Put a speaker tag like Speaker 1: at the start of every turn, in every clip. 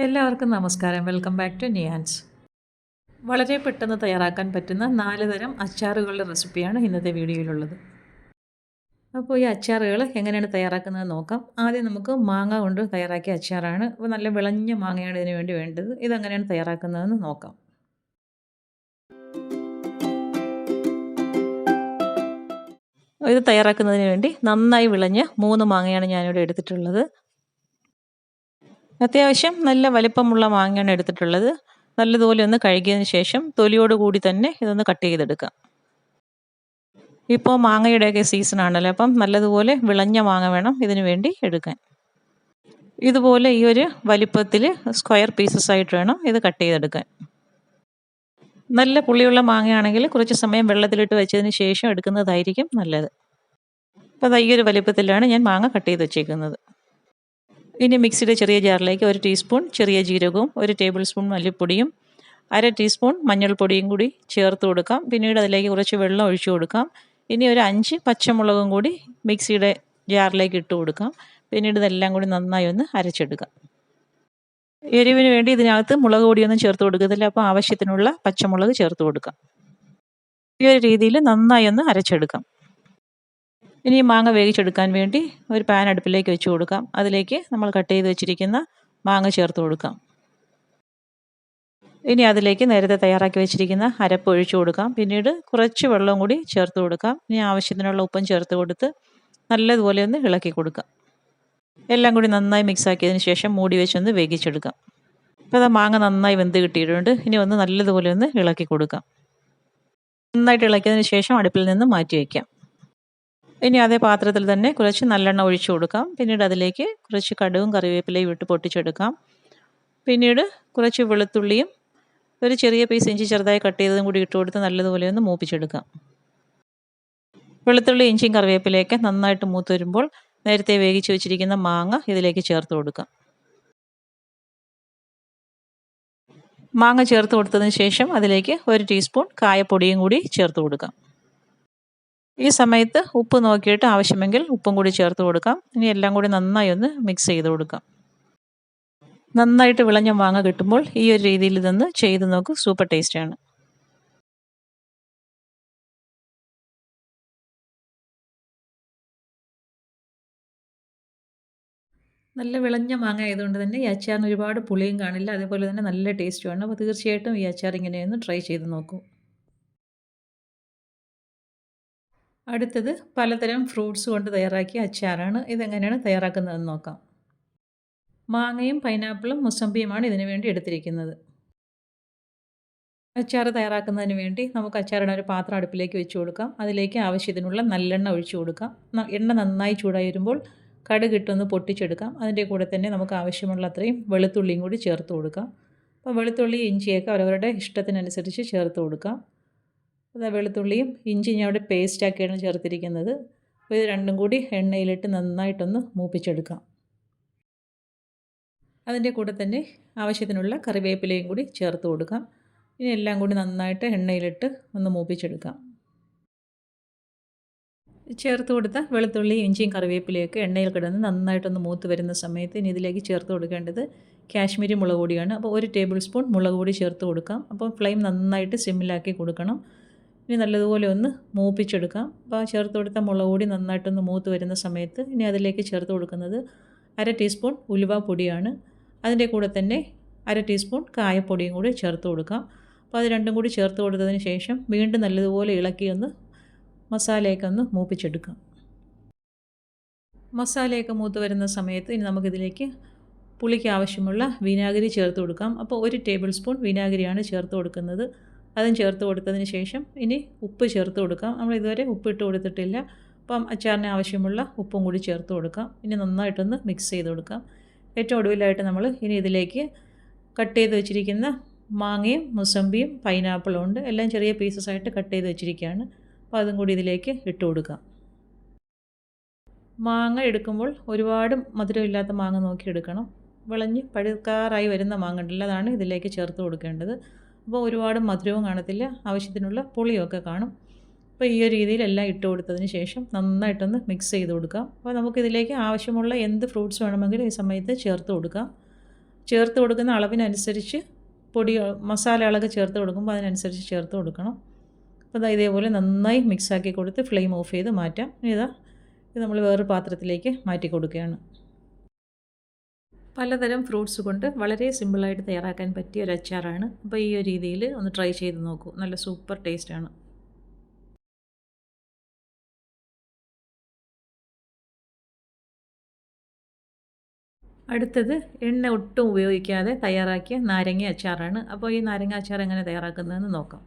Speaker 1: എല്ലാവർക്കും നമസ്കാരം. Welcome back to Niyans. വളരെ പെട്ടെന്ന് തയ്യാറാക്കാൻ പറ്റുന്ന 4 തരം അച്ചാറുകളുടെ റെസിപ്പിയാണ് ഇന്നത്തെ വീഡിയോയിലുള്ളത്. അപ്പോൾ ഈ അച്ചാറുകൾ എങ്ങനെയാണ് തയ്യാറാക്കുന്നത് നോക്കാം. ആദ്യം നമുക്ക് മാങ്ങ കൊണ്ട് തയ്യാറാക്കിയ അച്ചാറാണ്. അപ്പോൾ നല്ല വിളഞ്ഞ മാങ്ങയാണ് ഇതിന് വേണ്ടി വേണ്ടത്. ഇതെങ്ങനെയാണ് തയ്യാറാക്കുന്നതെന്ന് നോക്കാം. ഇത് തയ്യാറാക്കുന്നതിന് വേണ്ടി നന്നായി വിളഞ്ഞ 3 മാങ്ങയാണ് ഞാനിവിടെ എടുത്തിട്ടുള്ളത്. അത്യാവശ്യം നല്ല വലിപ്പമുള്ള മാങ്ങയാണ് എടുത്തിട്ടുള്ളത്. നല്ലതുപോലെ ഒന്ന് കഴുകിയതിന് ശേഷം തൊലിയോട് കൂടി തന്നെ ഇതൊന്ന് കട്ട് ചെയ്തെടുക്കാം. ഇപ്പോൾ മാങ്ങയുടെയൊക്കെ സീസൺ ആണല്ലോ, അപ്പം നല്ലതുപോലെ വിളഞ്ഞ മാങ്ങ വേണം ഇതിനു വേണ്ടി എടുക്കാൻ. ഇതുപോലെ ഈ ഒരു വലിപ്പത്തിൽ സ്ക്വയർ പീസസ് ആയിട്ട് വേണം ഇത് കട്ട് ചെയ്തെടുക്കാൻ. നല്ല പുളിയുള്ള മാങ്ങയാണെങ്കിൽ കുറച്ച് സമയം വെള്ളത്തിലിട്ട് വെച്ചതിന് ശേഷം എടുക്കുന്നതായിരിക്കും നല്ലത്. അപ്പോൾ ഈ ഒരു വലിപ്പത്തിലാണ് ഞാൻ മാങ്ങ കട്ട് ചെയ്ത് വെച്ചേക്കുന്നത്. ഇനി മിക്സിയുടെ ചെറിയ ജാറിലേക്ക് 1 ടീസ്പൂൺ ചെറിയ ജീരകവും 1 ടേബിൾ സ്പൂൺ മല്ലിപ്പൊടിയും 1/2 ടീസ്പൂൺ മഞ്ഞൾപ്പൊടിയും കൂടി ചേർത്ത് കൊടുക്കാം. പിന്നീട് അതിലേക്ക് കുറച്ച് വെള്ളം ഒഴിച്ചു കൊടുക്കാം. ഇനി ഒരു 5 പച്ചമുളകും കൂടി മിക്സിയുടെ ജാറിലേക്ക് ഇട്ട് കൊടുക്കാം. പിന്നീട് ഇതെല്ലാം കൂടി നന്നായി ഒന്ന് അരച്ചെടുക്കാം. എരിവിന് വേണ്ടി ഇതിനകത്ത് മുളക് പൊടിയൊന്നും ചേർത്ത് കൊടുക്കത്തില്ല, അപ്പോൾ ആവശ്യത്തിനുള്ള പച്ചമുളക് ചേർത്ത് കൊടുക്കാം. ഈ ഒരു രീതിയിൽ നന്നായി ഒന്ന് അരച്ചെടുക്കാം. ഇനി മാങ്ങ വേവിച്ചെടുക്കാൻ വേണ്ടി ഒരു പാൻ അടുപ്പിലേക്ക് വെച്ച് കൊടുക്കാം. അതിലേക്ക് നമ്മൾ കട്ട് ചെയ്ത് വെച്ചിരിക്കുന്ന മാങ്ങ ചേർത്ത് കൊടുക്കാം. ഇനി അതിലേക്ക് നേരത്തെ തയ്യാറാക്കി വെച്ചിരിക്കുന്ന അരപ്പ് ഒഴിച്ചു കൊടുക്കാം. പിന്നീട് കുറച്ച് വെള്ളവും കൂടി ചേർത്ത് കൊടുക്കാം. ഇനി ആവശ്യത്തിനുള്ള ഉപ്പും ചേർത്ത് കൊടുത്ത് നല്ലതുപോലെ ഒന്ന് ഇളക്കി കൊടുക്കാം. എല്ലാം കൂടി നന്നായി മിക്സ് ആക്കിയതിന് ശേഷം മൂടി വെച്ചൊന്ന് വേവിച്ചെടുക്കാം. അപ്പോൾ അത് മാങ്ങ നന്നായി വെന്ത് കിട്ടിയിട്ടുണ്ട്. ഇനി ഒന്ന് നല്ലതുപോലെ ഒന്ന് ഇളക്കി കൊടുക്കാം. നന്നായിട്ട് ഇളക്കിയതിന് ശേഷം അടുപ്പിൽ നിന്ന് മാറ്റി വയ്ക്കാം. ഇനി അതേ പാത്രത്തിൽ തന്നെ കുറച്ച് നല്ലെണ്ണ ഒഴിച്ചു കൊടുക്കാം. പിന്നീട് അതിലേക്ക് കുറച്ച് കടുകും കറിവേപ്പിലയും ഇട്ട് പൊട്ടിച്ചെടുക്കാം. പിന്നീട് കുറച്ച് വെളുത്തുള്ളിയും ഒരു ചെറിയ പീസ് ഇഞ്ചി ചെറുതായി കട്ട് ചെയ്തതും കൂടി ഇട്ട് കൊടുത്ത് നല്ലതുപോലെ ഒന്ന് മൂപ്പിച്ചെടുക്കാം. വെളുത്തുള്ളി ഇഞ്ചിയും കറിവേപ്പിലയൊക്കെ നന്നായിട്ട് മൂത്ത് വരുമ്പോൾ നേരത്തെ വേവിച്ച് വെച്ചിരിക്കുന്ന മാങ്ങ ഇതിലേക്ക് ചേർത്ത് കൊടുക്കാം. മാങ്ങ ചേർത്ത് കൊടുത്തതിന് ശേഷം അതിലേക്ക് 1 ടീസ്പൂൺ കായപ്പൊടിയും കൂടി ചേർത്ത് കൊടുക്കാം. ഈ സമയത്ത് ഉപ്പ് നോക്കിയിട്ട് ആവശ്യമെങ്കിൽ ഉപ്പും കൂടി ചേർത്ത് കൊടുക്കാം. ഇനി എല്ലാം കൂടി നന്നായി ഒന്ന് മിക്സ് ചെയ്ത് കൊടുക്കാം. നന്നായിട്ട് വിളഞ്ഞ മാങ്ങ കിട്ടുമ്പോൾ ഈ ഒരു രീതിയിൽ ഇതൊന്ന് ചെയ്ത് നോക്കൂ, സൂപ്പർ ടേസ്റ്റാണ്. നല്ല വിളഞ്ഞ മാങ്ങ ആയതുകൊണ്ട് തന്നെ ഈ അച്ചാറിന് ഒരുപാട് പുളിയും കാണില്ല, അതേപോലെ തന്നെ നല്ല ടേസ്റ്റുമാണ്. അപ്പോൾ തീർച്ചയായിട്ടും ഈ അച്ചാർ ഇങ്ങനെയൊന്ന് ട്രൈ ചെയ്ത് നോക്കൂ. അടുത്തത് പലതരം ഫ്രൂട്ട്സ് കൊണ്ട് തയ്യാറാക്കിയ അച്ചാറാണ്. ഇതെങ്ങനെയാണ് തയ്യാറാക്കുന്നതെന്ന് നോക്കാം. മാങ്ങയും പൈനാപ്പിളും മുസമ്പിയുമാണ് ഇതിനു വേണ്ടി എടുത്തിരിക്കുന്നത്. അച്ചാർ തയ്യാറാക്കുന്നതിന് വേണ്ടി നമുക്ക് അച്ചാറിടാൻ ഒരു പാത്രം അടുപ്പിലേക്ക് വെച്ച് കൊടുക്കാം. അതിലേക്ക് ആവശ്യത്തിനുള്ള നല്ലെണ്ണ ഒഴിച്ചു കൊടുക്കാം. എണ്ണ നന്നായി ചൂടായി വരുമ്പോൾ കടുക് ഇട്ടൊന്ന് പൊട്ടിച്ചെടുക്കാം. അതിൻ്റെ കൂടെ തന്നെ നമുക്ക് ആവശ്യമുള്ള അത്രയും വെളുത്തുള്ളിയും കൂടി ചേർത്ത് കൊടുക്കാം. അപ്പോൾ വെളുത്തുള്ളി ഇഞ്ചിയൊക്കെ അവരവരുടെ ഇഷ്ടത്തിനനുസരിച്ച് ചേർത്ത് കൊടുക്കാം. അത് വെളുത്തുള്ളിയും ഇഞ്ചി ഞാൻ ഇവിടെ പേസ്റ്റാക്കിയാണ് ചേർത്തിരിക്കുന്നത്. അപ്പോൾ ഇത് രണ്ടും കൂടി എണ്ണയിലിട്ട് നന്നായിട്ടൊന്ന് മൂപ്പിച്ചെടുക്കാം. അതിൻ്റെ കൂടെ തന്നെ ആവശ്യത്തിനുള്ള കറിവേപ്പിലയും കൂടി ചേർത്ത് കൊടുക്കാം. ഇനി എല്ലാം കൂടി നന്നായിട്ട് എണ്ണയിലിട്ട് ഒന്ന് മൂപ്പിച്ചെടുക്കാം. ചേർത്ത് കൊടുത്ത വെളുത്തുള്ളി ഇഞ്ചിയും കറിവേപ്പിലയൊക്കെ എണ്ണയിൽ കിടന്ന് നന്നായിട്ടൊന്ന് മൂത്ത് വരുന്ന സമയത്ത് ഇനി ഇതിലേക്ക് ചേർത്ത് കൊടുക്കേണ്ടത് കാശ്മീരി മുളക് പൊടിയാണ്. അപ്പോൾ 1 ടേബിൾ സ്പൂൺ മുളക് പൊടി ചേർത്ത് കൊടുക്കാം. അപ്പോൾ ഫ്ലെയിം നന്നായിട്ട് സിമ്മിലാക്കി കൊടുക്കണം. ഇനി നല്ലതുപോലെ ഒന്ന് മൂപ്പിച്ചെടുക്കാം. അപ്പോൾ ചേർത്ത് കൊടുത്ത മുളക് പൊടി നന്നായിട്ടൊന്ന് മൂത്ത് വരുന്ന സമയത്ത് ഇനി അതിലേക്ക് ചേർത്ത് കൊടുക്കുന്നത് 1/2 ടീസ്പൂൺ ഉലുവ പൊടിയാണ്. അതിൻ്റെ കൂടെ തന്നെ 1/2 ടീസ്പൂൺ കായപ്പൊടിയും കൂടി ചേർത്ത് കൊടുക്കാം. അപ്പോൾ അത് രണ്ടും കൂടി ചേർത്ത് കൊടുത്തതിന് ശേഷം വീണ്ടും നല്ലതുപോലെ ഇളക്കിയൊന്ന് മസാലയൊക്കെ ഒന്ന് മൂപ്പിച്ചെടുക്കാം. മസാലയൊക്കെ മൂത്ത് വരുന്ന സമയത്ത് ഇനി നമുക്കിതിലേക്ക് പുളിക്ക് ആവശ്യമുള്ള വിനാഗിരി ചേർത്ത് കൊടുക്കാം. അപ്പോൾ 1 ടേബിൾ സ്പൂൺ വിനാഗിരിയാണ് ചേർത്ത് കൊടുക്കുന്നത്. അതും ചേർത്ത് കൊടുത്തതിന് ശേഷം ഇനി ഉപ്പ് ചേർത്ത് കൊടുക്കാം. നമ്മൾ ഇതുവരെ ഉപ്പ് ഇട്ട് കൊടുത്തിട്ടില്ല. അപ്പം അച്ചാറിന് ആവശ്യമുള്ള ഉപ്പും കൂടി ചേർത്ത് കൊടുക്കാം. ഇനി നന്നായിട്ടൊന്ന് മിക്സ് ചെയ്ത് കൊടുക്കാം. ഏറ്റവും ഒടുവിലായിട്ട് നമ്മൾ ഇനി ഇതിലേക്ക് കട്ട് ചെയ്ത് വെച്ചിരിക്കുന്ന മാങ്ങയും മുസമ്പിയും പൈനാപ്പിളും ഉണ്ട്. എല്ലാം ചെറിയ പീസസായിട്ട് കട്ട് ചെയ്ത് വെച്ചിരിക്കുകയാണ്. അപ്പോൾ അതും കൂടി ഇതിലേക്ക് ഇട്ട് കൊടുക്കാം. മാങ്ങ എടുക്കുമ്പോൾ ഒരുപാട് മധുരമില്ലാത്ത മാങ്ങ നോക്കി എടുക്കണം. വിളഞ്ഞ് പഴുക്കാറായി വരുന്ന മാങ്ങ ഉണ്ടല്ലോ, അതാണ് ഇതിലേക്ക് ചേർത്ത് കൊടുക്കേണ്ടത്. അപ്പോൾ ഒരുപാട് മധുരവും കാണത്തില്ല, ആവശ്യത്തിനുള്ള പുളിയൊക്കെ കാണും. അപ്പോൾ ഈ ഒരു രീതിയിൽ എല്ലാം ഇട്ട് കൊടുത്തതിന് ശേഷം നന്നായിട്ടൊന്ന് മിക്സ് ചെയ്ത് കൊടുക്കാം. അപ്പോൾ നമുക്കിതിലേക്ക് ആവശ്യമുള്ള എന്ത് ഫ്രൂട്ട്സ് വേണമെങ്കിലും ഈ സമയത്ത് ചേർത്ത് കൊടുക്കാം. ചേർത്ത് കൊടുക്കുന്ന അളവിനനുസരിച്ച് പൊടി മസാലകളൊക്കെ ചേർത്ത് കൊടുക്കുമ്പോൾ അതിനനുസരിച്ച് ചേർത്ത് കൊടുക്കണം. അപ്പോൾ ഇതേപോലെ നന്നായി മിക്സാക്കി കൊടുത്ത് ഫ്ലെയിം ഓഫ് ചെയ്ത് മാറ്റാം. ഇത് നമ്മൾ വേറൊരു പാത്രത്തിലേക്ക് മാറ്റി കൊടുക്കുകയാണ്. പലതരം ഫ്രൂട്ട്സ് കൊണ്ട് വളരെ സിമ്പിളായിട്ട് തയ്യാറാക്കാൻ പറ്റിയ ഒരു അച്ചാറാണ്. അപ്പോൾ ഈ ഒരു രീതിയിൽ ഒന്ന് ട്രൈ ചെയ്ത് നോക്കൂ. നല്ല സൂപ്പർ ടേസ്റ്റാണ്. അടുത്തത് എണ്ണ ഒട്ടും ഉപയോഗിക്കാതെ തയ്യാറാക്കിയ നാരങ്ങ അച്ചാറാണ്. അപ്പോൾ ഈ നാരങ്ങ അച്ചാർ എങ്ങനെ തയ്യാറാക്കുന്നതെന്ന് നോക്കാം.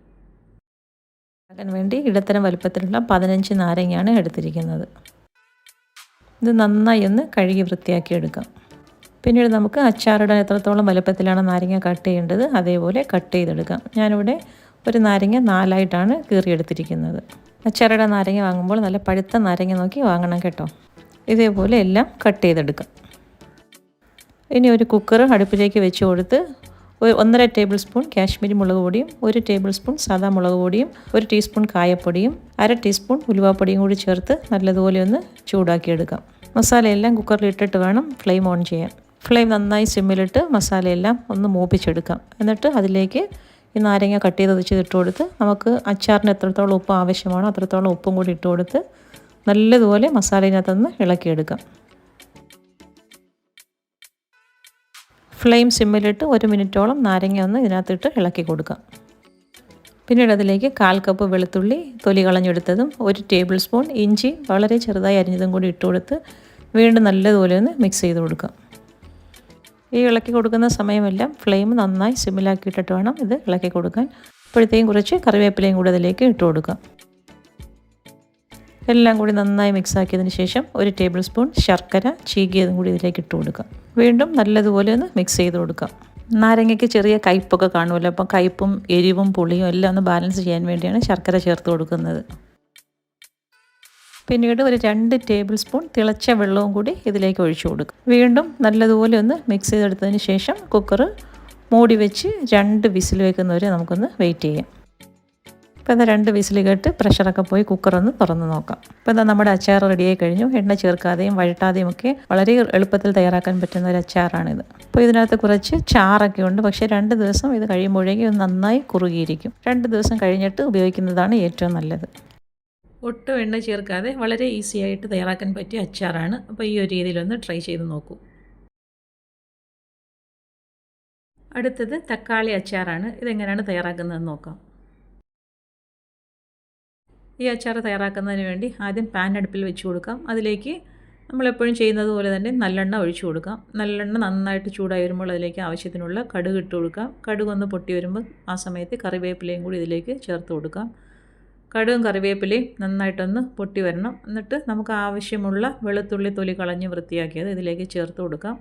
Speaker 1: അതിന് വേണ്ടി ഇടത്തരം വലുപ്പത്തിലുള്ള 15 നാരങ്ങയാണ് എടുത്തിരിക്കുന്നത്. ഇത് നന്നായി ഒന്ന് കഴുകി വൃത്തിയാക്കി എടുക്കാം. പിന്നീട് നമുക്ക് അച്ചാറിടാൻ എത്രത്തോളം വലുപ്പത്തിലാണ് നാരങ്ങ കട്ട് ചെയ്യേണ്ടത് അതേപോലെ കട്ട് ചെയ്തെടുക്കാം. ഞാനിവിടെ ഒരു നാരങ്ങ 4ആയിട്ടാണ് കീറിയെടുത്തിരിക്കുന്നത്. അച്ചാറിടാൻ നാരങ്ങ വാങ്ങുമ്പോൾ നല്ല പഴുത്ത നാരങ്ങ നോക്കി വാങ്ങണം കേട്ടോ. ഇതേപോലെ എല്ലാം കട്ട് ചെയ്തെടുക്കാം. ഇനി ഒരു കുക്കർ അടുപ്പിലേക്ക് വെച്ച് കൊടുത്ത് 1.5 ടേബിൾ സ്പൂൺ കാശ്മീരി മുളക് പൊടിയും 1 ടേബിൾ സ്പൂൺ സാദാ മുളക് പൊടിയും 1 ടീസ്പൂൺ കായപ്പൊടിയും 1/2 ടീസ്പൂൺ ഉലുവാപ്പൊടിയും കൂടി ചേർത്ത് നല്ലതുപോലെ ഒന്ന് ചൂടാക്കിയെടുക്കാം. മസാലയെല്ലാം കുക്കറിൽ ഇട്ടിട്ട് വേണം ഫ്ലെയിം ഓൺ ചെയ്യാൻ. ഫ്ലെയിം നന്നായി സിമ്മിലിട്ട് മസാലയെല്ലാം ഒന്ന് മൂപ്പിച്ചെടുക്കാം. എന്നിട്ട് അതിലേക്ക് ഈ നാരങ്ങ കട്ട് ചെയ്ത് വെച്ച് ഇട്ട് കൊടുത്ത് നമുക്ക് അച്ചാറിന് എത്രത്തോളം ഉപ്പ് ആവശ്യമാണോ അത്രത്തോളം ഉപ്പും കൂടി ഇട്ട് കൊടുത്ത് നല്ലതുപോലെ മസാലയിനകത്തൊന്ന് ഇളക്കിയെടുക്കാം. ഫ്ലെയിം സിമ്മിലിട്ട് 1 മിനിറ്റോളം നാരങ്ങ ഒന്ന് ഇതിനകത്തിട്ട് ഇളക്കി കൊടുക്കാം. പിന്നീട് അതിലേക്ക് 1/4 കപ്പ് വെളുത്തുള്ളി തൊലി കളഞ്ഞെടുത്തതും 1 ടേബിൾ സ്പൂൺ ഇഞ്ചി വളരെ ചെറുതായി അരിഞ്ഞതും കൂടി ഇട്ട് കൊടുത്ത് വീണ്ടും നല്ലതുപോലെ ഒന്ന് മിക്സ് ചെയ്ത് കൊടുക്കാം. ഈ ഇളക്കി കൊടുക്കുന്ന സമയമെല്ലാം ഫ്ലെയിം നന്നായി സിമ്മിലാക്കിയിട്ടിട്ട് വേണം ഇത് ഇളക്കി കൊടുക്കാൻ. അപ്പോഴത്തേക്കും കുറച്ച് കറിവേപ്പിലയും കൂടി അതിലേക്ക് ഇട്ട് കൊടുക്കാം. എല്ലാം കൂടി നന്നായി മിക്സാക്കിയതിന് ശേഷം 1 ടേബിൾ സ്പൂൺ ശർക്കര ചീകിയതും കൂടി ഇതിലേക്ക് ഇട്ട് കൊടുക്കാം. വീണ്ടും നല്ലതുപോലെ ഒന്ന് മിക്സ് ചെയ്ത് കൊടുക്കാം. നാരങ്ങയ്ക്ക് ചെറിയ കയ്പ്പൊക്കെ കാണുമല്ലോ, അപ്പം കയ്പ്പും എരിവും പുളിയും എല്ലാം ഒന്ന് ബാലൻസ് ചെയ്യാൻ വേണ്ടിയാണ് ശർക്കര ചേർത്ത് കൊടുക്കുന്നത്. പിന്നീട് ഒരു 2 ടേബിൾ സ്പൂൺ തിളച്ച വെള്ളവും കൂടി ഇതിലേക്ക് ഒഴിച്ചു കൊടുക്കും. വീണ്ടും നല്ലതുപോലെ ഒന്ന് മിക്സ് ചെയ്തെടുത്തതിന് ശേഷം കുക്കർ മൂടി വെച്ച് 2 വിസിൽ വെക്കുന്നവരെ നമുക്കൊന്ന് വെയിറ്റ് ചെയ്യാം. ഇപ്പോൾ 2 വിസിൽ കേട്ട് പ്രഷറൊക്കെ പോയി കുക്കറൊന്ന് തുറന്ന് നോക്കാം. ഇപ്പോൾ നമ്മുടെ അച്ചാർ റെഡിയായി കഴിഞ്ഞു. എണ്ണ ചേർക്കാതെയും വഴട്ടാതെയും ഒക്കെ വളരെ എളുപ്പത്തിൽ തയ്യാറാക്കാൻ പറ്റുന്ന ഒരു അച്ചാറാണിത്. അപ്പോൾ ഇതിനകത്ത് കുറച്ച് ചാറൊക്കെ ഉണ്ട്. പക്ഷേ 2 ദിവസം ഇത് കഴിയുമ്പോഴേക്കും ഇത് നന്നായി കുറുകിയിരിക്കും. 2 ദിവസം കഴിഞ്ഞിട്ട് ഉപയോഗിക്കുന്നതാണ് ഏറ്റവും നല്ലത്. ഒട്ടും എണ്ണ ചേർക്കാതെ വളരെ ഈസി ആയിട്ട് തയ്യാറാക്കാൻ പറ്റിയ അച്ചാറാണ്. അപ്പോൾ ഈ ഒരു രീതിയിലൊന്ന് ട്രൈ ചെയ്ത് നോക്കൂ. അടുത്തത് തക്കാളി അച്ചാറാണ്. ഇതെങ്ങനെയാണ് തയ്യാറാക്കുന്നതെന്ന് നോക്കാം. ഈ അച്ചാർ തയ്യാറാക്കുന്നതിന് വേണ്ടി ആദ്യം പാൻ അടുപ്പിൽ വെച്ച് കൊടുക്കാം. അതിലേക്ക് നമ്മളെപ്പോഴും ചെയ്യുന്നത് പോലെ തന്നെ നല്ലെണ്ണ ഒഴിച്ചു കൊടുക്കാം. നല്ലെണ്ണ നന്നായിട്ട് ചൂടായി വരുമ്പോൾ അതിലേക്ക് ആവശ്യത്തിനുള്ള കടുക് ഇട്ട് കൊടുക്കാം. കടുകൊന്ന് പൊട്ടി വരുമ്പോൾ ആ സമയത്ത് കറിവേപ്പിലയും കൂടി ഇതിലേക്ക് ചേർത്ത് കൊടുക്കാം. കടുകും കറിവേപ്പിലയും നന്നായിട്ടൊന്ന് പൊട്ടി വരണം. എന്നിട്ട് നമുക്ക് ആവശ്യമുള്ള വെളുത്തുള്ളി തൊലി കളഞ്ഞ് വൃത്തിയാക്കിയത് ഇതിലേക്ക് ചേർത്ത് കൊടുക്കാം.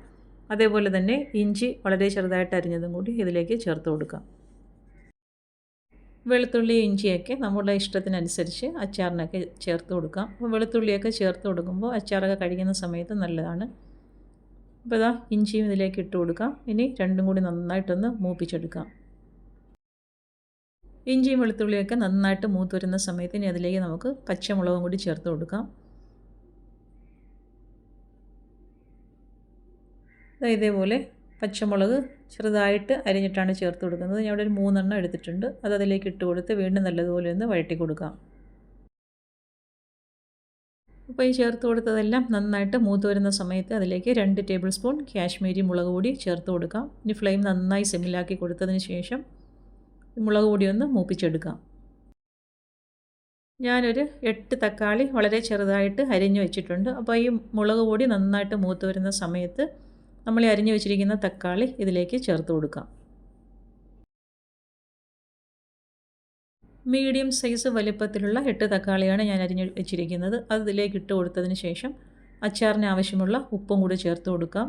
Speaker 1: അതേപോലെ തന്നെ ഇഞ്ചി വളരെ ചെറുതായിട്ട് അരിഞ്ഞതും കൂടി ഇതിലേക്ക് ചേർത്ത് കൊടുക്കാം. വെളുത്തുള്ളി ഇഞ്ചിയൊക്കെ നമ്മുടെ ഇഷ്ടത്തിനനുസരിച്ച് അച്ചാറിനൊക്കെ ചേർത്ത് കൊടുക്കാം. അപ്പോൾ വെളുത്തുള്ളിയൊക്കെ ചേർത്ത് കൊടുക്കുമ്പോൾ അച്ചാറൊക്കെ കഴിക്കുന്ന സമയത്ത് നല്ലതാണ്. അപ്പോൾ ഇതാ ഇഞ്ചിയും ഇതിലേക്ക് ഇട്ട് കൊടുക്കാം. ഇനി രണ്ടും കൂടി നന്നായിട്ടൊന്ന് മൂപ്പിച്ചെടുക്കാം. ഇഞ്ചിയും വെളുത്തുള്ളിയൊക്കെ നന്നായിട്ട് മൂത്ത് വരുന്ന സമയത്ത് ഇനി അതിലേക്ക് നമുക്ക് പച്ചമുളകും കൂടി ചേർത്ത് കൊടുക്കാം. ഇതേപോലെ പച്ചമുളക് ചെറുതായിട്ട് അരിഞ്ഞിട്ടാണ് ചേർത്ത് കൊടുക്കുന്നത്. ഞാൻ ഇവിടെ ഒരു 3 എണ്ണം എടുത്തിട്ടുണ്ട്. അത് അതിലേക്ക് ഇട്ട് കൊടുത്ത് വീണ്ടും നല്ലതുപോലെ ഒന്ന് വഴറ്റി കൊടുക്കാം. അപ്പോൾ ഈ ചേർത്ത് കൊടുത്തതെല്ലാം നന്നായിട്ട് മൂത്ത് വരുന്ന സമയത്ത് അതിലേക്ക് 2 ടേബിൾ സ്പൂൺ കാശ്മീരി മുളക് പൊടി ചേർത്ത് കൊടുക്കാം. ഇനി ഫ്ലെയിം നന്നായി സിമ്മിലാക്കി കൊടുത്തതിന് ശേഷം മുളക് പൊടി ഒന്ന് മൂപ്പിച്ചെടുക്കാം. ഞാനൊരു 8 തക്കാളി വളരെ ചെറുതായിട്ട് അരിഞ്ഞു വെച്ചിട്ടുണ്ട്. അപ്പോൾ ഈ മുളക് പൊടി നന്നായിട്ട് മൂത്ത് വരുന്ന സമയത്ത് നമ്മൾ അരിഞ്ഞു വെച്ചിരിക്കുന്ന തക്കാളി ഇതിലേക്ക് ചേർത്ത് കൊടുക്കാം. മീഡിയം സൈസ് വലിപ്പത്തിലുള്ള 8 തക്കാളിയാണ് ഞാൻ അരിഞ്ഞു വെച്ചിരിക്കുന്നത്. അത് ഇതിലേക്ക് ഇട്ട് കൊടുത്തതിന് ശേഷം അച്ചാറിന് ആവശ്യമുള്ള ഉപ്പും കൂടി ചേർത്ത് കൊടുക്കാം.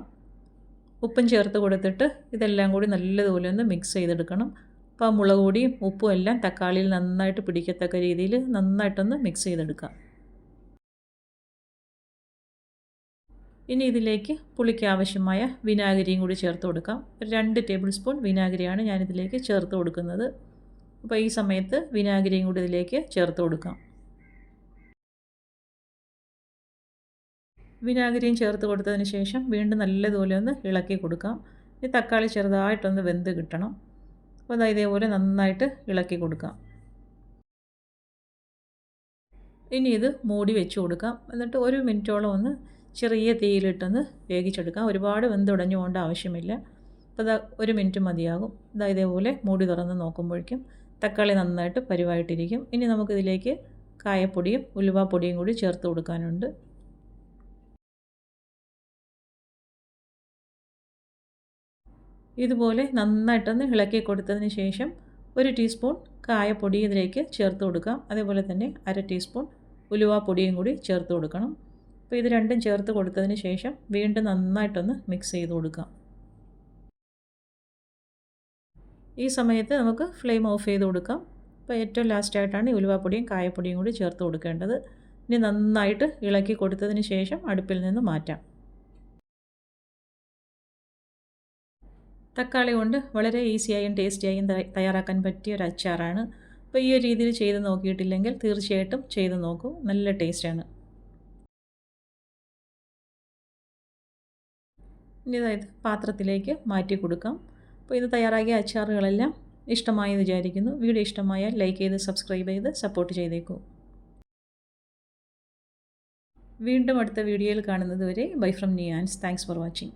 Speaker 1: ഉപ്പും ചേർത്ത് കൊടുത്തിട്ട് ഇതെല്ലാം കൂടി നല്ലതുപോലെ ഒന്ന് മിക്സ് ചെയ്തെടുക്കണം. അപ്പോൾ മുളക് പൊടിയും ഉപ്പും എല്ലാം തക്കാളിയിൽ നന്നായിട്ട് പിടിക്കത്തക്ക രീതിയിൽ നന്നായിട്ടൊന്ന് മിക്സ് ചെയ്തെടുക്കാം. ഇനി ഇതിലേക്ക് പുളിക്ക് ആവശ്യമായ വിനാഗിരിയും കൂടി ചേർത്ത് കൊടുക്കാം. 2 ടേബിൾ സ്പൂൺ വിനാഗിരിയാണ് ഞാനിതിലേക്ക് ചേർത്ത് കൊടുക്കുന്നത്. അപ്പോൾ ഈ സമയത്ത് വിനാഗിരിയും കൂടി ഇതിലേക്ക് ചേർത്ത് കൊടുക്കാം. വിനാഗിരിയും ചേർത്ത് കൊടുത്തതിന് ശേഷം വീണ്ടും നല്ലതുപോലെ ഒന്ന് ഇളക്കി കൊടുക്കാം. ഈ തക്കാളി ചെറുതായിട്ടൊന്ന് വെന്ത് കിട്ടണം. അപ്പോൾ അത് ഇതേപോലെ നന്നായിട്ട് ഇളക്കി കൊടുക്കാം. ഇനി ഇത് മൂടി വെച്ച് കൊടുക്കാം. എന്നിട്ട് 1 മിനിറ്റോളം ഒന്ന് ചെറിയ തീയിലിട്ടൊന്ന് വേവിച്ചെടുക്കാം. ഒരുപാട് വെന്തുടഞ്ഞു പോകേണ്ട ആവശ്യമില്ല. അപ്പോൾ ഇതാ 1 മിനിറ്റ് മതിയാകും. ഇതാ ഇതേപോലെ മൂടി തുറന്ന് നോക്കുമ്പോഴേക്കും തക്കാളി നന്നായിട്ട് പരുവായിട്ടിരിക്കും. ഇനി നമുക്കിതിലേക്ക് കായപ്പൊടിയും ഉലുവാപ്പൊടിയും കൂടി ചേർത്ത് കൊടുക്കാനുണ്ട്. ഇതുപോലെ നന്നായിട്ടൊന്ന് ഇളക്കി കൊടുത്തതിന് ശേഷം 1 ടീസ്പൂൺ കായപ്പൊടി ഇതിലേക്ക് ചേർത്ത് കൊടുക്കാം. അതേപോലെ തന്നെ 1/2 ടീസ്പൂൺ ഉലുവാപ്പൊടിയും കൂടി ചേർത്ത് കൊടുക്കണം. അപ്പോൾ ഇത് രണ്ടും ചേർത്ത് കൊടുത്തതിന് ശേഷം വീണ്ടും നന്നായിട്ടൊന്ന് മിക്സ് ചെയ്ത് കൊടുക്കാം. ഈ സമയത്ത് നമുക്ക് ഫ്ലെയിം ഓഫ് ചെയ്ത് കൊടുക്കാം. അപ്പോൾ ഏറ്റവും ലാസ്റ്റായിട്ടാണ് ഈ ഉലുവാപ്പൊടിയും കായപ്പൊടിയും കൂടി ചേർത്ത് കൊടുക്കേണ്ടത്. ഇനി നന്നായിട്ട് ഇളക്കി കൊടുത്തതിന് ശേഷം അടുപ്പിൽ നിന്ന് മാറ്റാം. തക്കാളി കൊണ്ട് വളരെ ഈസിയായും ടേസ്റ്റിയായും തയ്യാറാക്കാൻ പറ്റിയ ഒരു അച്ചാറാണ്. അപ്പോൾ ഈ ഒരു രീതിയിൽ ചെയ്ത് നോക്കിയിട്ടില്ലെങ്കിൽ തീർച്ചയായിട്ടും ചെയ്ത് നോക്കൂ, നല്ല ടേസ്റ്റാണ്. ഇനി അതായത് പാത്രത്തിലേക്ക് മാറ്റി കൊടുക്കാം. അപ്പോൾ ഇത് തയ്യാറാക്കിയ അച്ചാറുകളെല്ലാം ഇഷ്ടമായി വിചാരിക്കുന്നു. വീഡിയോ ഇഷ്ടമായാൽ ലൈക്ക് ചെയ്ത് സബ്സ്ക്രൈബ് ചെയ്ത് സപ്പോർട്ട് ചെയ്തേക്കൂ. വീണ്ടും അടുത്ത വീഡിയോയിൽ കാണുന്നത് വരെ bye from Niyans. Thanks for watching.